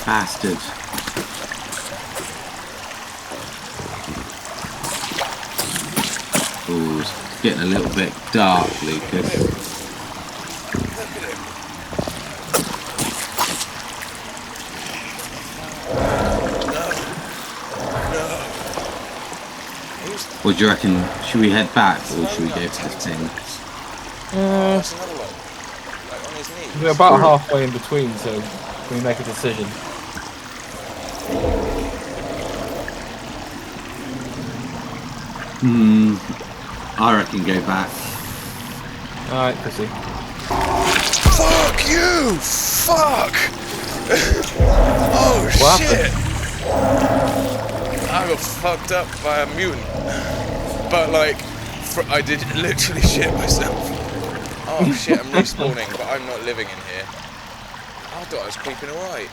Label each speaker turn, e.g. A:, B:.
A: Bastard. Oh, it's getting a little bit dark, Lucas.
B: Look at him. No.
A: What do you reckon? Should we head back or should we go to this thing?
B: That's another one. Like on his knees.
C: We're about halfway in between, so we make a decision.
A: I reckon go back.
C: Alright, Chrissy.
B: Fuck you! Fuck! Oh
C: What
B: shit! I got fucked up by a mutant. But like, I did literally shit myself. Oh shit, I'm respawning, but I'm not living in here. I thought I was creeping away.